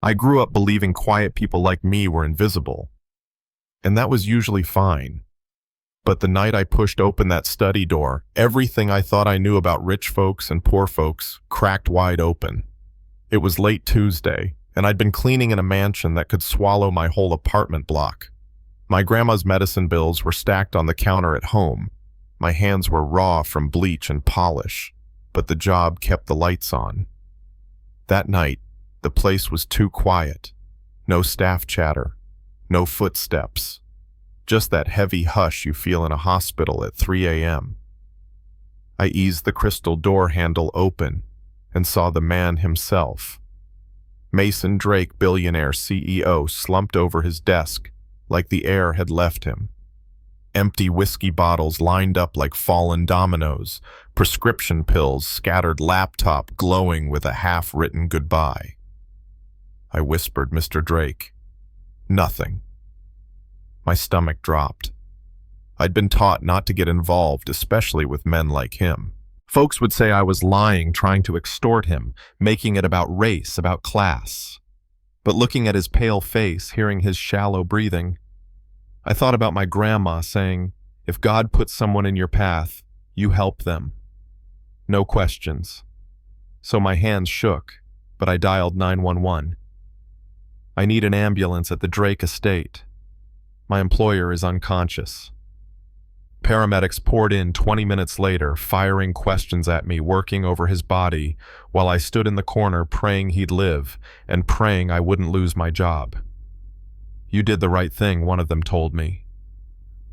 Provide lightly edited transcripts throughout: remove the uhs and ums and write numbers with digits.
I grew up believing quiet people like me were invisible, and that was usually fine. But the night I pushed open that study door, everything I thought I knew about rich folks and poor folks cracked wide open. It was late Tuesday, and I'd been cleaning in a mansion that could swallow my whole apartment block. My grandma's medicine bills were stacked on the counter at home. My hands were raw from bleach and polish, but the job kept the lights on. That night, the place was too quiet. No staff chatter, no footsteps, just that heavy hush you feel in a hospital at 3 a.m. I eased the crystal door handle open and saw the man himself. Mason Drake, Billionaire CEO, slumped over his desk like the air had left him. Empty whiskey bottles lined up like fallen dominoes, prescription pills scattered, laptop glowing with a half-written goodbye. I whispered, "Mr. Drake." Nothing. My stomach dropped. I'd been taught not to get involved, especially with men like him. Folks would say I was lying, trying to extort him, making it about race, about class. But looking at his pale face, hearing his shallow breathing, I thought about my grandma saying, if God puts someone in your path, you help them. No questions. So my hands shook, but I dialed 911. I need an ambulance at the Drake estate. My employer is unconscious. Paramedics poured in 20 minutes later, firing questions at me, working over his body, while I stood in the corner praying he'd live and praying I wouldn't lose my job. "You did the right thing," one of them told me.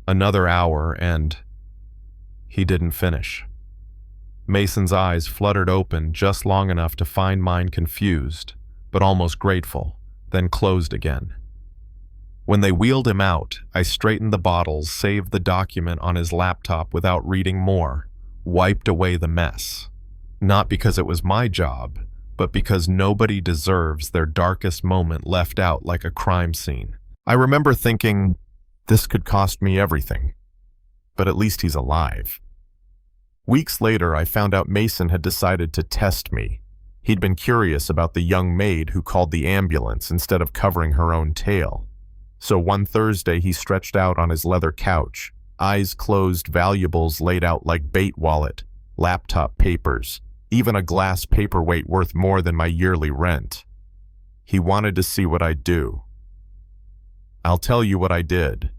Another hour and he didn't finish. Mason's eyes fluttered open just long enough to find mine confused, but almost grateful, then closed again. When they wheeled him out, I straightened the bottles, saved the document on his laptop without reading more, wiped away the mess. Not because it was my job, but because nobody deserves their darkest moment left out like a crime scene. I remember thinking, this could cost me everything, but at least he's alive. Weeks later, I found out Mason had decided to test me. He'd been curious about the young maid who called the ambulance instead of covering her own tail. So one Thursday, he stretched out on his leather couch, eyes closed, valuables laid out like bait wallet, laptop papers, even a glass paperweight worth more than my yearly rent. He wanted to see what I'd do. I'll tell you what I did.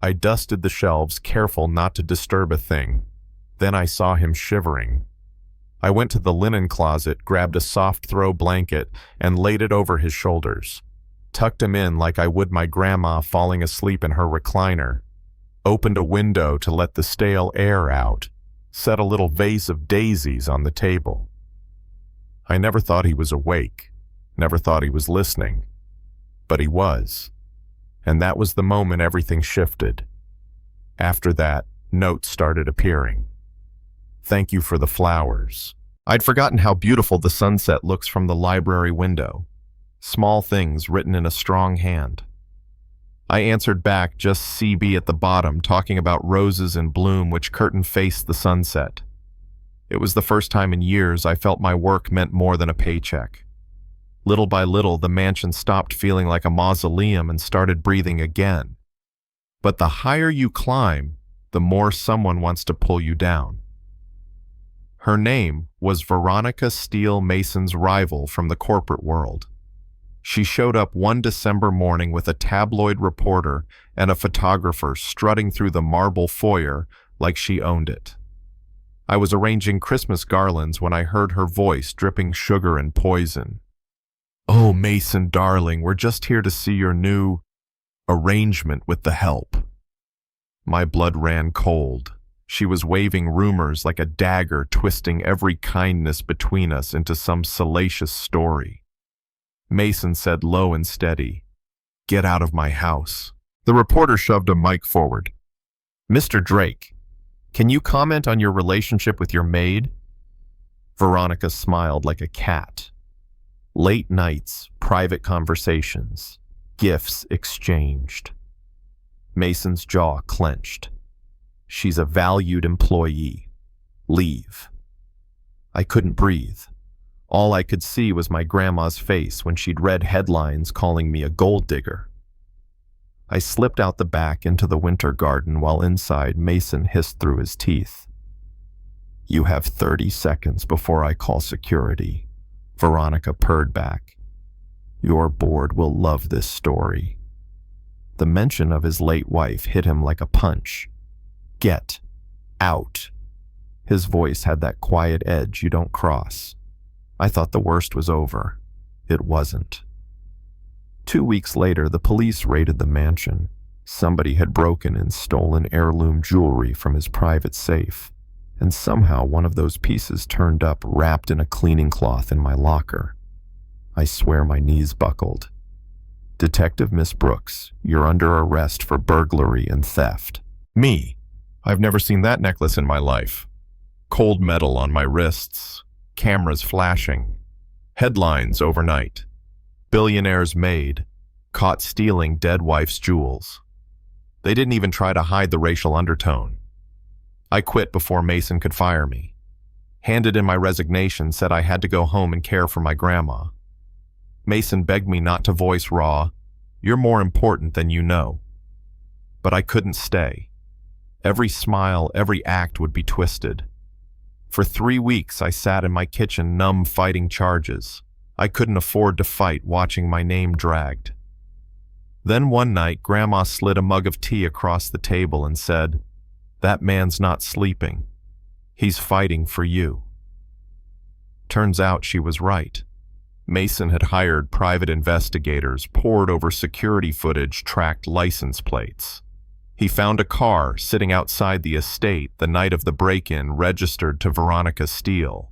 I dusted the shelves, careful not to disturb a thing. Then I saw him shivering. I went to the linen closet, grabbed a soft throw blanket, and laid it over his shoulders. Tucked him in like I would my grandma falling asleep in her recliner, opened a window to let the stale air out, set a little vase of daisies on the table. I never thought he was awake, never thought he was listening, but he was. And that was the moment everything shifted. After that, notes started appearing. "Thank you for the flowers." I'd forgotten how beautiful the sunset looks from the library window. Small things written in a strong hand. I answered back, just CB at the bottom, talking about roses in bloom which curtain-faced the sunset. It was the first time in years I felt my work meant more than a paycheck. Little by little, the mansion stopped feeling like a mausoleum and started breathing again. But the higher you climb, the more someone wants to pull you down. Her name was Veronica Steele Mason's rival from the corporate world. She showed up one December morning with a tabloid reporter and a photographer strutting through the marble foyer like she owned it. I was arranging Christmas garlands when I heard her voice dripping sugar and poison. "Oh, Mason, darling, we're just here to see your new arrangement with the help." My blood ran cold. She was waving rumors like a dagger, twisting every kindness between us into some salacious story. Mason said low and steady, "Get out of my house." The reporter shoved a mic forward. "Mr. Drake, can you comment on your relationship with your maid?" Veronica smiled like a cat. Late nights, private conversations, gifts exchanged. Mason's jaw clenched. "She's a valued employee. Leave." I couldn't breathe. All I could see was my grandma's face when she'd read headlines calling me a gold digger. I slipped out the back into the winter garden while inside Mason hissed through his teeth. "You have 30 seconds before I call security," Veronica purred back. "Your board will love this story." The mention of his late wife hit him like a punch. "Get out." His voice had that quiet edge you don't cross. I thought the worst was over. It wasn't. 2 weeks later, the police raided the mansion. Somebody had broken and stolen heirloom jewelry from his private safe, and somehow one of those pieces turned up wrapped in a cleaning cloth in my locker. I swear my knees buckled. "Detective Miss Brooks, you're under arrest for burglary and theft." Me. I've never seen that necklace in my life. Cold metal on my wrists, cameras flashing, headlines overnight. Billionaires Maid, caught stealing dead wife's jewels. They didn't even try to hide the racial undertone. I quit before Mason could fire me. Handed in my resignation, said I had to go home and care for my grandma. Mason begged me not to voice raw, "You're more important than you know." But I couldn't stay. Every smile, every act would be twisted. For 3 weeks, I sat in my kitchen numb fighting charges. I couldn't afford to fight watching my name dragged. Then one night, Grandma slid a mug of tea across the table and said, "That man's not sleeping. He's fighting for you." Turns out she was right. Mason had hired private investigators, pored over security footage, tracked license plates. He found a car sitting outside the estate the night of the break-in registered to Veronica Steele.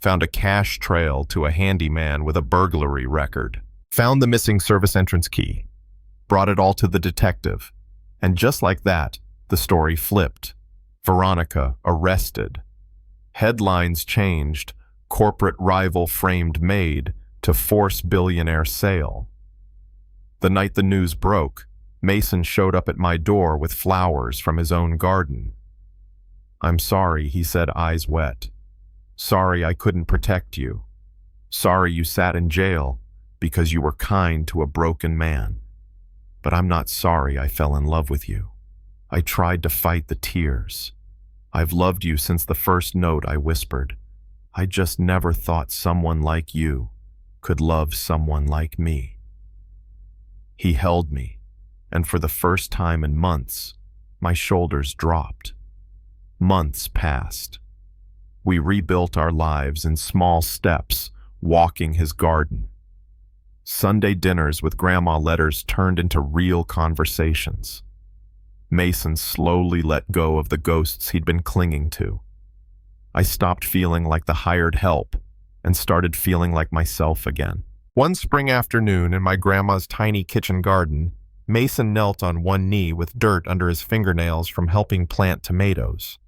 Found a cash trail to a handyman with a burglary record. Found the missing service entrance key. Brought it all to the detective. And just like that, the story flipped. Veronica arrested. Headlines changed. Corporate rival framed Maid to force billionaire sale. The night the news broke, Mason showed up at my door with flowers from his own garden. "I'm sorry," he said, eyes wet. "Sorry I couldn't protect you. Sorry you sat in jail because you were kind to a broken man. But I'm not sorry I fell in love with you. I tried to fight the tears. I've loved you since the first note I whispered. I just never thought someone like you could love someone like me." He held me, and for the first time in months, my shoulders dropped. Months passed. We rebuilt our lives in small steps, walking his garden. Sunday dinners with Grandma letters turned into real conversations. Mason slowly let go of the ghosts he'd been clinging to. I stopped feeling like the hired help and started feeling like myself again. One spring afternoon in my grandma's tiny kitchen garden, Mason knelt on one knee with dirt under his fingernails from helping plant tomatoes.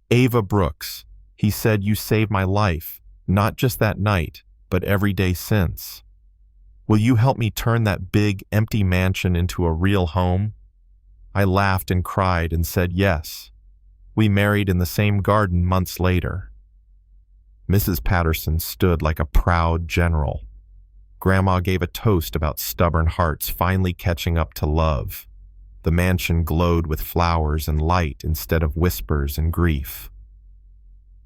"Ava Brooks," he said, "you saved my life, not just that night, but every day since. Will you help me turn that big, empty mansion into a real home?" I laughed and cried and said yes. We married in the same garden months later. Mrs. Patterson stood like a proud general. Grandma gave a toast about stubborn hearts finally catching up to love. The mansion glowed with flowers and light instead of whispers and grief.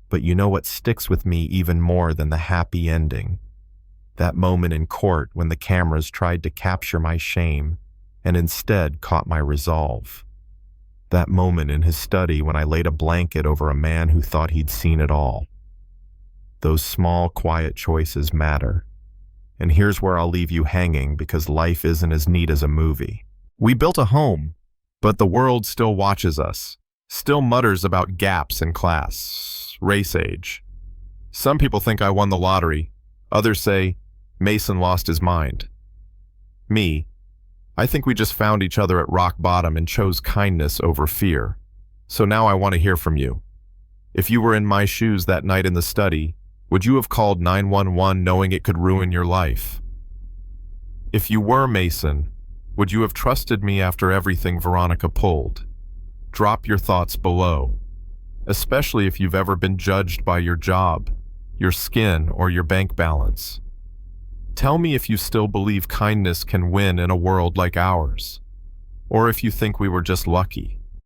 But you know what sticks with me even more than the happy ending? That moment in court when the cameras tried to capture my shame and instead caught my resolve. That moment in his study when I laid a blanket over a man who thought he'd seen it all. Those small, quiet choices matter. And here's where I'll leave you hanging because life isn't as neat as a movie. We built a home, but the world still watches us, still mutters about gaps in class, race, age. Some people think I won the lottery. Others say Mason lost his mind. Me, I think we just found each other at rock bottom and chose kindness over fear. So now I want to hear from you. If you were in my shoes that night in the study, would you have called 911 knowing it could ruin your life? If you were Mason, would you have trusted me after everything Veronica pulled? Drop your thoughts below, especially if you've ever been judged by your job, your skin, or your bank balance. Tell me if you still believe kindness can win in a world like ours, or if you think we were just lucky.